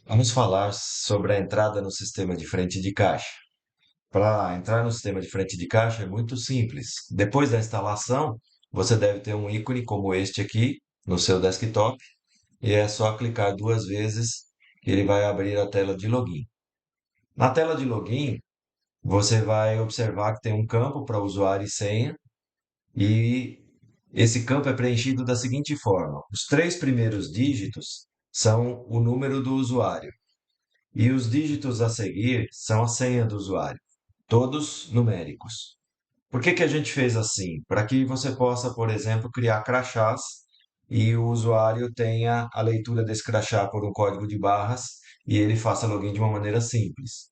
Vamos falar sobre a entrada no sistema de frente de caixa. Para entrar no sistema de frente de caixa é muito simples. Depois da instalação, você deve ter um ícone como este aqui no seu desktop e é só clicar duas vezes que ele vai abrir a tela de login. Na tela de login, você vai observar que tem um campo para usuário e senha e esse campo é preenchido da seguinte forma: os três primeiros dígitos são o número do usuário. E os dígitos a seguir são a senha do usuário, todos numéricos. Por que que a gente fez assim? Para que você possa, por exemplo, criar crachás e o usuário tenha a leitura desse crachá por um código de barras e ele faça login de uma maneira simples.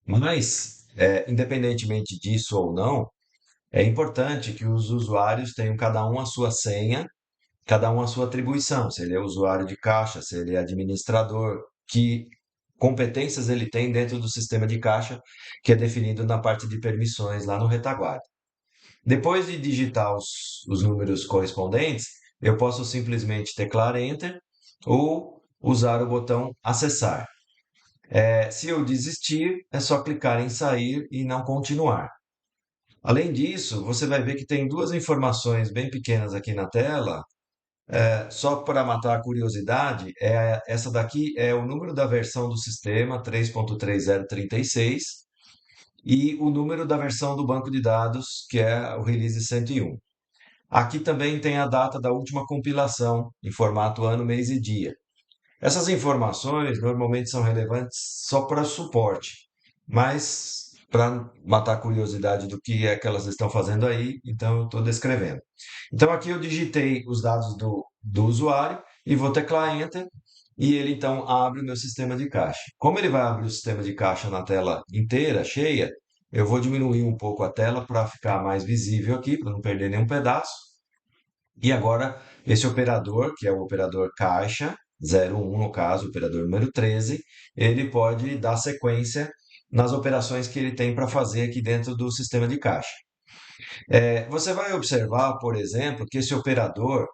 Mas, independentemente disso ou não, é importante que os usuários tenham cada um a sua senha, cada um a sua atribuição, se ele é usuário de caixa, se ele é administrador, que competências ele tem dentro do sistema de caixa, que é definido na parte de permissões lá no retaguarda. Depois de digitar os números correspondentes, eu posso simplesmente teclar Enter ou usar o botão Acessar. Se eu desistir, é só clicar em Sair e não continuar. Além disso, você vai ver que tem duas informações bem pequenas aqui na tela. Só para matar a curiosidade, essa daqui é o número da versão do sistema 3.3036 e o número da versão do banco de dados, que é o release 101. Aqui também tem a data da última compilação, em formato ano, mês e dia. Essas informações normalmente são relevantes só para suporte, mas para matar a curiosidade do que é que elas estão fazendo aí, então eu estou descrevendo. Então aqui eu digitei os dados do usuário e vou teclar Enter e ele então abre o meu sistema de caixa. Como ele vai abrir o sistema de caixa na tela inteira, cheia, eu vou diminuir um pouco a tela para ficar mais visível aqui, para não perder nenhum pedaço. E agora, esse operador, que é o operador caixa, 01 no caso, o operador número 13, ele pode dar sequência nas operações que ele tem para fazer aqui dentro do sistema de caixa. Você vai observar, por exemplo, que esse operador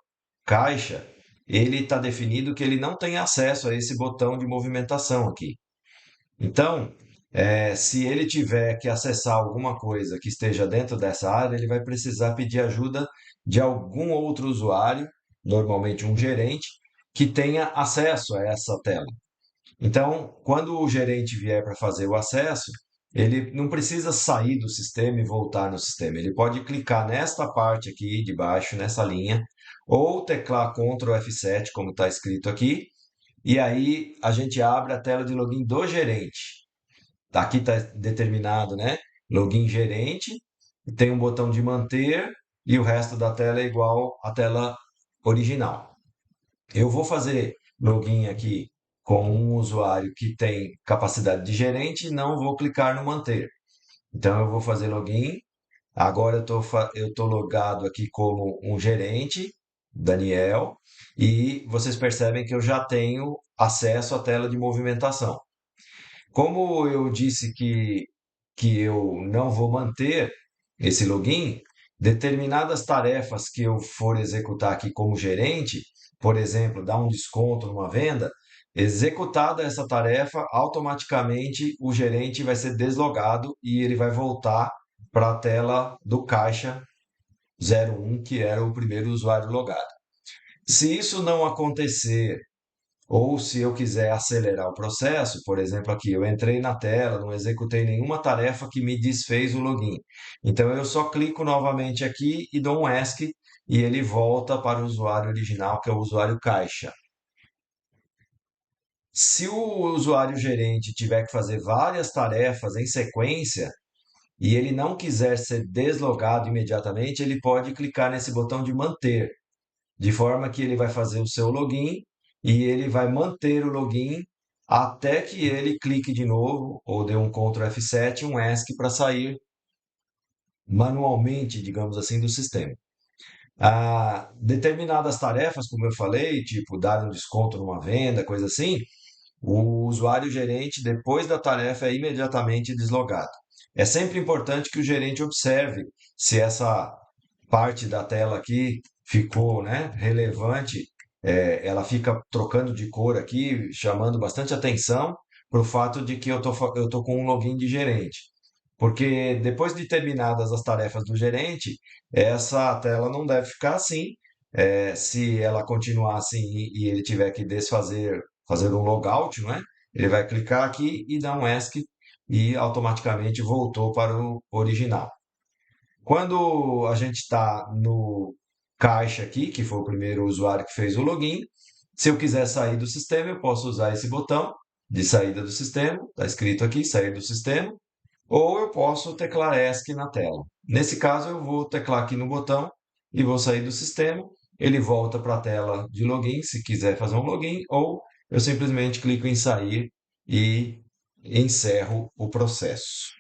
caixa, ele está definido que ele não tem acesso a esse botão de movimentação aqui. Então, se ele tiver que acessar alguma coisa que esteja dentro dessa área, ele vai precisar pedir ajuda de algum outro usuário, normalmente um gerente, que tenha acesso a essa tela. Então, quando o gerente vier para fazer o acesso, ele não precisa sair do sistema e voltar no sistema. Ele pode clicar nesta parte aqui de baixo, nessa linha, ou teclar Ctrl F7, como está escrito aqui, e aí a gente abre a tela de login do gerente. Aqui está determinado, né? Login gerente, tem um botão de manter e o resto da tela é igual à tela original. Eu vou fazer login aqui com um usuário que tem capacidade de gerente e não vou clicar no manter. Então eu vou fazer login. Agora eu tô logado aqui como um gerente, Daniel, e vocês percebem que eu já tenho acesso à tela de movimentação. Como eu disse que eu não vou manter esse login, determinadas tarefas que eu for executar aqui como gerente, por exemplo, dar um desconto numa venda, executada essa tarefa, automaticamente o gerente vai ser deslogado e ele vai voltar para a tela do caixa 01, que era o primeiro usuário logado. Se isso não acontecer ou se eu quiser acelerar o processo, por exemplo, aqui eu entrei na tela, não executei nenhuma tarefa que me desfez o login. Então eu só clico novamente aqui e dou um ESC e ele volta para o usuário original, que é o usuário caixa. Se o usuário gerente tiver que fazer várias tarefas em sequência e ele não quiser ser deslogado imediatamente, ele pode clicar nesse botão de manter, de forma que ele vai fazer o seu login e ele vai manter o login até que ele clique de novo ou dê um Ctrl F7, um ESC para sair manualmente, digamos assim, do sistema. Determinadas tarefas, como eu falei, tipo dar um desconto numa venda, coisa assim, o usuário gerente, depois da tarefa, é imediatamente deslogado. É sempre importante que o gerente observe se essa parte da tela aqui ficou, né, relevante ela fica trocando de cor aqui, chamando bastante atenção para o fato de que eu tô com um login de gerente. Porque depois de terminadas as tarefas do gerente, essa tela não deve ficar assim. Se ela continuar assim e ele tiver que fazer um logout, não é? Ele vai clicar aqui e dar um ESC e automaticamente voltou para o original. Quando a gente está no caixa aqui, que foi o primeiro usuário que fez o login, se eu quiser sair do sistema, eu posso usar esse botão de saída do sistema, está escrito aqui, sair do sistema, ou eu posso teclar ESC na tela. Nesse caso, eu vou teclar aqui no botão e vou sair do sistema. Ele volta para a tela de login, se quiser fazer um login, ou eu simplesmente clico em sair e encerro o processo.